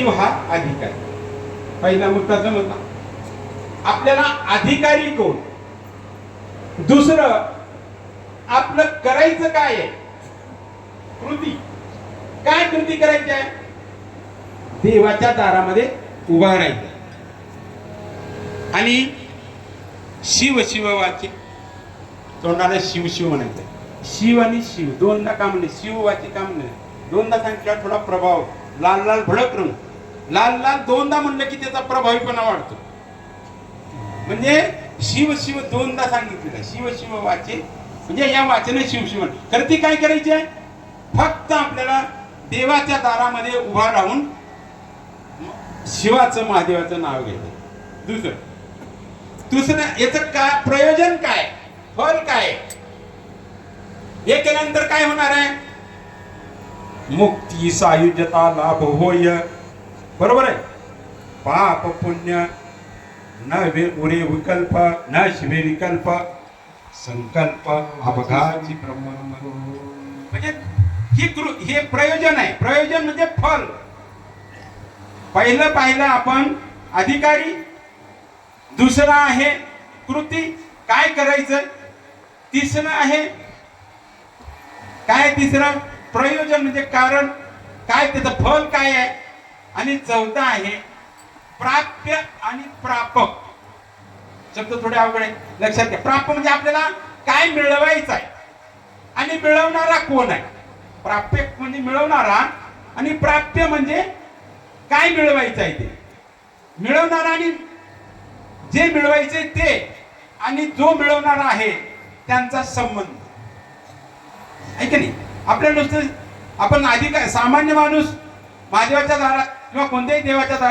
शिव हा अधिकारी. पहिला मुद्दा समजला आपल्याला. अधिकारी कोण, दुसरं आपलं करायचं काय आहे, कृती काय, कृती करायची आहे, देवाच्या दारामध्ये उभा राहायचं आणि शिव शिव वाचे, तोंडाला शिव शिव म्हणायचं. शिव आणि शिव दोनदा काम नाही, शिव वाचे काम नाही. दोनदा सांगितलं थोडा प्रभाव, लाल लाल भडक रंग, लाल लाल दोनदा म्हणलं की त्याचा प्रभावीपणा वाढतो. म्हणजे शिव शिव दोनदा सांगितलेलं, शिव शिव वाचे म्हणजे या वाचने शिव शिव. तर ती काय करायची आहे, फक्त आपल्याला देवाच्या दारामध्ये उभा राहून शिवाचं महादेवाचं नाव घ्यायचं. दुसरं याचं काय प्रयोजन, काय फल, काय हे केल्यानंतर काय होणार आहे, मुक्ती सायुज्यता लाभ होय. बरोबर आहे. पाप पुण्य न उरे विकल्प, न शिवे विकल्प, संकल्प अपघाती ब्रह्म. म्हणजे हे प्रयोजन आहे. प्रयोजन म्हणजे फल. पाहिलं आपण अधिकारी, दुसरा आहे कृती काय करायचं, तिसरं आहे काय, तिसरं प्रयोजन म्हणजे कारण काय, त्याचं फल काय आहे, आणि चौथा आहे प्राप्य आणि प्रापक. शब्द थोडे अवघड आहे, लक्षात घ्या. प्राप्य म्हणजे आपल्याला काय मिळवायचं आहे आणि मिळवणारा कोण आहे. प्राप्य म्हणजे मिळवणारा आणि प्राप्य म्हणजे काय मिळवायचं आहे ते मिळवणारा, आणि जे मिळवायचे ते आणि जो मिळवणारा आहे त्यांचा संबंध आहे की नाही. आपल्या नुसतं आपण अधिकार, सामान्य माणूस महादेवाच्या दारात किंवा कोणत्याही देवाच्या दारात